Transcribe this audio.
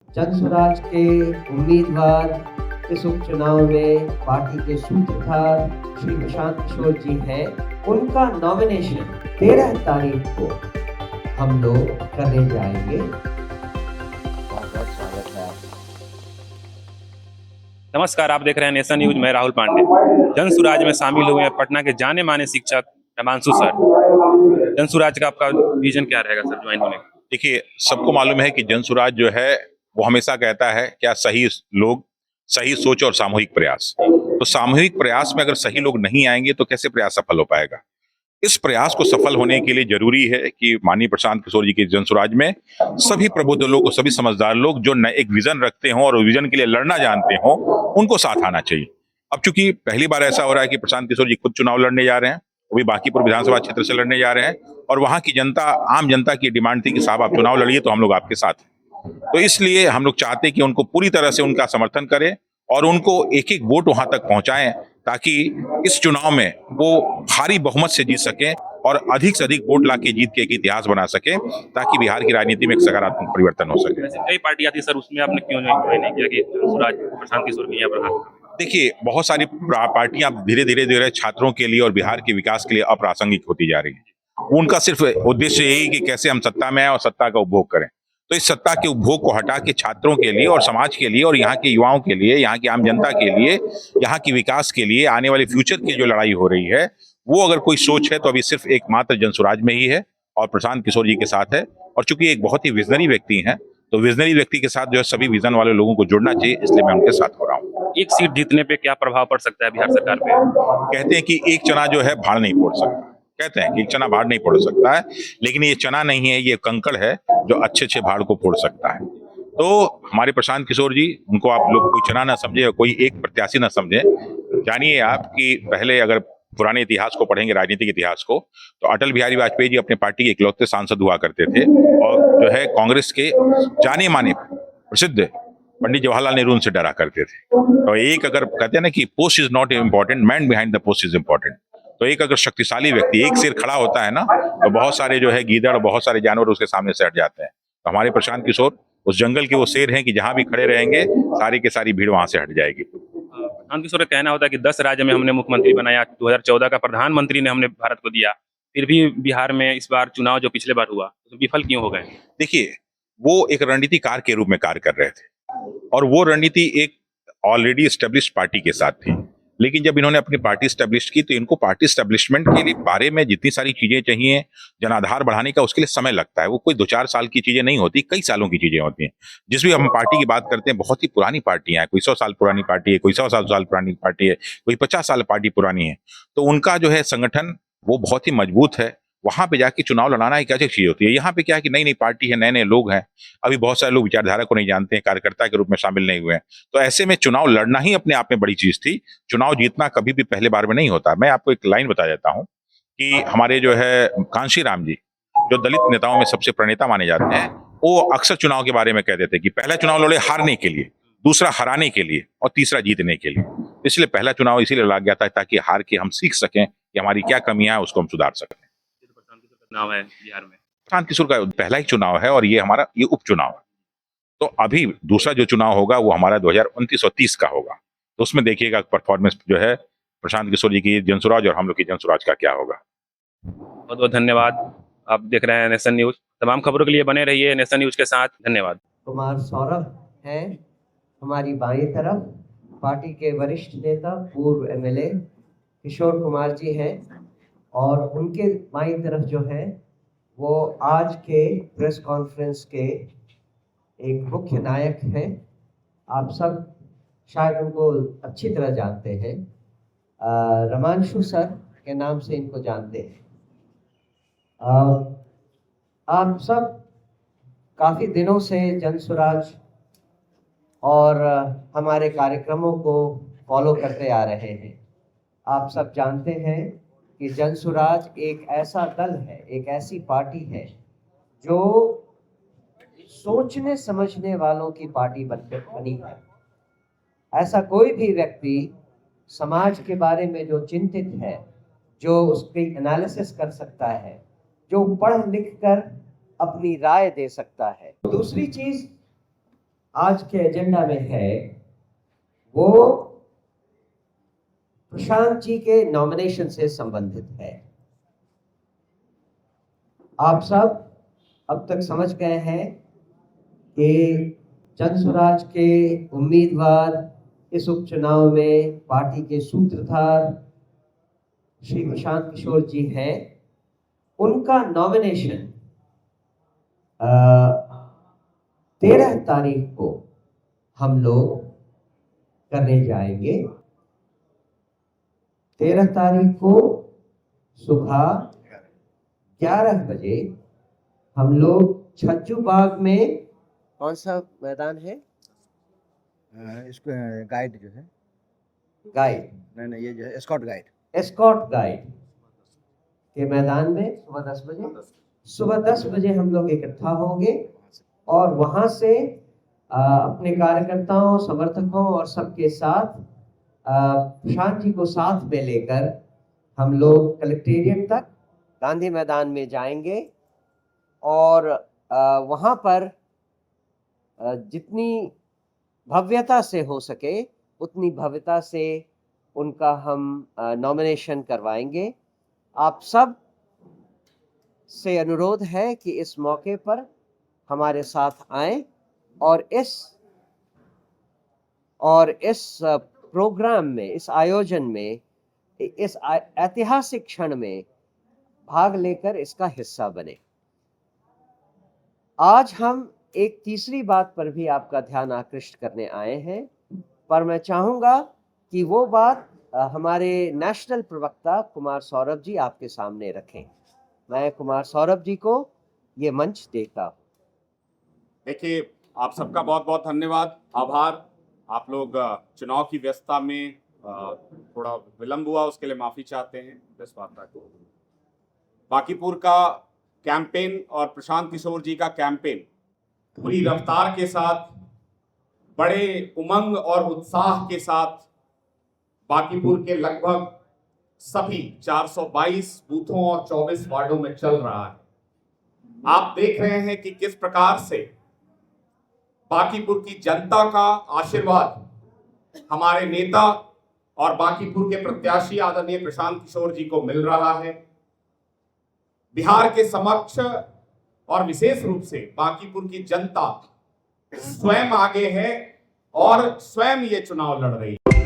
जनसुराज के उम्मीदवार इस उपचुनाव में पार्टी के सूत्रधार श्री प्रशांत किशोर जी हैं। उनका नॉमिनेशन 13 तारीख को हम लोग करने जाएंगे। बहुत बहुत स्वागत है आपका। नमस्कार, आप देख रहे हैं नेशन न्यूज। मैं राहुल पांडे। जनसुराज में शामिल हुए हैं पटना के जाने माने शिक्षक हिमांशु सर। जनसुराज का आपका विजन क्या रहेगा सर ज्वाइन होने का? देखिए, सबको मालूम है कि जनसुराज जो है वो हमेशा कहता है क्या सही लोग, सही सोच और सामूहिक प्रयास। तो सामूहिक प्रयास में अगर सही लोग नहीं आएंगे तो कैसे प्रयास सफल हो पाएगा। इस प्रयास को सफल होने के लिए जरूरी है कि माननीय प्रशांत किशोर जी के जनसुराज में सभी प्रबुद्ध लोग, सभी समझदार लोग जो एक विजन रखते हों और विजन के लिए लड़ना जानते हों, उनको साथ आना चाहिए। अब चूंकि पहली बार ऐसा हो रहा है कि प्रशांत किशोर जी खुद चुनाव लड़ने जा रहे हैं, वो भी बांकीपुर विधानसभा क्षेत्र से लड़ने जा रहे हैं, और वहां की जनता, आम जनता की डिमांड थी कि साहब आप चुनाव लड़िए तो हम लोग आपके साथ हैं। तो इसलिए हम लोग चाहते हैं कि उनको पूरी तरह से उनका समर्थन करें और उनको एक एक वोट वहां तक पहुंचाएं ताकि इस चुनाव में वो भारी बहुमत से जीत सकें और अधिक से अधिक वोट लाके जीत के एक इतिहास बना सके ताकि बिहार की राजनीति में एक सकारात्मक परिवर्तन हो सके। वैसे कई पार्टियां थी सर, उसमें आपने क्यों ज्वाइन नहीं किया कि जनसुराज प्रशांत किशोर के यहाँ पर? देखिए, बहुत सारी पार्टियां धीरे धीरे छात्रों के लिए और बिहार के विकास के लिए अप्रासंगिक होती जा रही है। उनका सिर्फ उद्देश्य यही कि कैसे हम सत्ता में आए और सत्ता का उपभोग करें। तो इस सत्ता के उपभोग को हटा के छात्रों के लिए और समाज के लिए और यहाँ के युवाओं के लिए, यहाँ की आम जनता के लिए, यहाँ की विकास के लिए, आने वाले फ्यूचर की जो लड़ाई हो रही है, वो अगर कोई सोच है तो अभी सिर्फ एकमात्र जनसुराज में ही है और प्रशांत किशोर जी के साथ है। और चूंकि एक बहुत ही विजनरी व्यक्ति हैं, तो विजनरी व्यक्ति के साथ जो है सभी विजन वाले लोगों को जुड़ना चाहिए, इसलिए मैं उनके साथ हो रहा हूँ। एक सीट जीतने पे क्या प्रभाव पड़ सकता है बिहार सरकार पे? कहते हैं कि एक चना जो है भाड़ नहीं फोड़ सकता। कहते हैं कि एक चना भाड़ नहीं फोड़ सकता है, लेकिन ये चना नहीं है, ये कंकड़ है जो अच्छे अच्छे भाड़ को फोड़ सकता है। तो हमारे प्रशांत किशोर जी, उनको आप लोग कोई चना ना समझे और कोई एक प्रत्याशी ना समझे। जानिए आप कि पहले अगर पुराने इतिहास को पढ़ेंगे, राजनीतिक इतिहास को, तो अटल बिहारी वाजपेयी जी अपने पार्टी के इकलौते सांसद हुआ करते थे और जो है कांग्रेस के जाने माने प्रसिद्ध पंडित जवाहरलाल नेहरू उनसे डरा करते थे। तो एक अगर कहते हैं ना कि post is not important, man behind the post is important. तो एक अगर शक्तिशाली व्यक्ति एक सिर खड़ा होता है ना, तो बहुत सारे जो है गीदड़ और बहुत सारे जानवर उसके सामने से हट जाते हैं। तो हमारे प्रशांत किशोर उस जंगल के वो शेर हैं कि जहां भी खड़े रहेंगे सारी की सारी भीड़ वहां से हट जाएगी। प्रशांत किशोर का कहना होता है कि 10 राज्य में हमने मुख्यमंत्री बनाया, 2014 का प्रधानमंत्री ने हमने भारत को दिया, फिर भी बिहार में इस बार चुनाव जो पिछले बार हुआ तो विफल क्यों हो गए? देखिए, वो एक रणनीतिकार के रूप में कार्य कर रहे थे और वो रणनीति एक ऑलरेडी एस्टेब्लिश्ड पार्टी के साथ थी। लेकिन जब इन्होंने अपनी पार्टी एस्टेब्लिश की तो इनको पार्टी एस्टेब्लिशमेंट के लिए बारे में जितनी सारी चीजें चाहिए, जनाधार बढ़ाने का, उसके लिए समय लगता है। वो कोई 2-4 साल की चीजें नहीं होती, कई सालों की चीजें होती हैं। जिस भी हम पार्टी की बात करते हैं, बहुत ही पुरानी पार्टियां हैं, कोई 100 साल पुरानी पार्टी है, कोई 100 साल पुरानी पार्टी है, कोई 50 साल पार्टी पुरानी है। तो उनका जो है संगठन वो बहुत ही मजबूत है। वहां पे जाके चुनाव लड़ाना एक अच्छी चीज होती है। यहाँ पे क्या है कि नई नई पार्टी है, नए नए लोग हैं, अभी बहुत सारे लोग विचारधारा को नहीं जानते हैं, कार्यकर्ता के रूप में शामिल नहीं हुए हैं। तो ऐसे में चुनाव लड़ना ही अपने आप में बड़ी चीज थी। चुनाव जीतना कभी भी पहले बार में नहीं होता। मैं आपको एक लाइन बता देता हूँ कि हमारे जो है कांशी राम जी, जो दलित नेताओं में सबसे प्रणेता माने जाते हैं, वो अक्सर चुनाव के बारे में कहते थे कि पहला चुनाव लड़े हारने के लिए, दूसरा हराने के लिए और तीसरा जीतने के लिए। इसलिए पहला चुनाव इसीलिए लड़ा गया था ताकि हार के हम सीख सकें कि हमारी क्या कमियां हैं, उसको हम सुधार सकें। प्रशांत किशोर का चुनाव है बिहार में। प्रशांत किशोर का पहला ही चुनाव है और ये हमारा ये उपचुनाव है। तो अभी दूसरा जो चुनाव होगा वो हमारा 2029 और 30 का होगा। तो उसमें देखिएगा परफॉर्मेंस जो है प्रशांत किशोर जी की जनसुराज और हम लोग की जनसुराज का क्या होगा। बहुत बहुत धन्यवाद। आप देख रहे हैं नेशन न्यूज। तमाम खबरों के लिए बने रहिए नेशन न्यूज के साथ। धन्यवाद। कुमार सौरभ हैं हमारी बाईं तरफ, पार्टी के वरिष्ठ नेता पूर्व एमएलए किशोर कुमार जी हैं, और उनके बाईं तरफ जो है वो आज के प्रेस कॉन्फ्रेंस के एक मुख्य नायक हैं। आप सब शायद उनको अच्छी तरह जानते हैं, रमांशु सर के नाम से इनको जानते हैं। आप सब काफ़ी दिनों से जनसुराज और हमारे कार्यक्रमों को फॉलो करते आ रहे हैं। आप सब जानते हैं कि जनसुराज एक ऐसा दल है, एक ऐसी पार्टी है जो सोचने समझने वालों की पार्टी बनी है। ऐसा कोई भी व्यक्ति समाज के बारे में जो चिंतित है, जो उसकी एनालिसिस कर सकता है, जो पढ़ लिख कर अपनी राय दे सकता है। दूसरी चीज, आज के एजेंडा में है वो प्रशांत जी के नॉमिनेशन से संबंधित है। आप सब अब तक समझ गए हैं कि जनसुराज के उम्मीदवार इस उपचुनाव में पार्टी के सूत्रधार श्री प्रशांत किशोर जी हैं। उनका नॉमिनेशन 13 तारीख को हम लोग करने जाएंगे। 13 तारीख को सुबह 11 बजे हम लोग छज्जू बाग में, कौन सा मैदान है? इसको गाइड जो है, गाइड नहीं ये जो है एस्कॉर्ट गाइड के मैदान में सुबह 10 बजे हम लोग इकट्ठा होंगे और वहां से अपने कार्यकर्ताओं, समर्थकों और सबके साथ प्रशांत जी को साथ में लेकर हम लोग कलेक्टेरिएट तक गांधी मैदान में जाएंगे और वहां पर जितनी भव्यता से हो सके उतनी भव्यता से उनका हम नॉमिनेशन करवाएंगे। आप सब से अनुरोध है कि इस मौके पर हमारे साथ आएं और इस प्रोग्राम में, इस आयोजन में, इस ऐतिहासिक क्षण में भाग लेकर इसका हिस्सा बने। आज हम एक तीसरी बात पर भी आपका ध्यान आकृष्ट करने आए हैं, पर मैं चाहूंगा कि वो बात हमारे नेशनल प्रवक्ता कुमार सौरभ जी आपके सामने रखें। मैं कुमार सौरभ जी को ये मंच देता हूं। देखिए, आप सबका बहुत बहुत धन्यवाद, आभार। आप लोग चुनाव की व्यस्तता में थोड़ा विलंब हुआ, उसके लिए माफी चाहते हैं। इस बात को बांकीपुर का कैंपेन और प्रशांत किशोर जी का कैंपेन पूरी रफ्तार के साथ, बड़े उमंग और उत्साह के साथ बांकीपुर के लगभग सभी 422 बूथों और 24 वार्डों में चल रहा है। आप देख रहे हैं कि किस प्रकार से बांकीपुर की जनता का आशीर्वाद हमारे नेता और बांकीपुर के प्रत्याशी आदरणीय प्रशांत किशोर जी को मिल रहा है। बिहार के समक्ष और विशेष रूप से बांकीपुर की जनता स्वयं आगे है और स्वयं ये चुनाव लड़ रही है।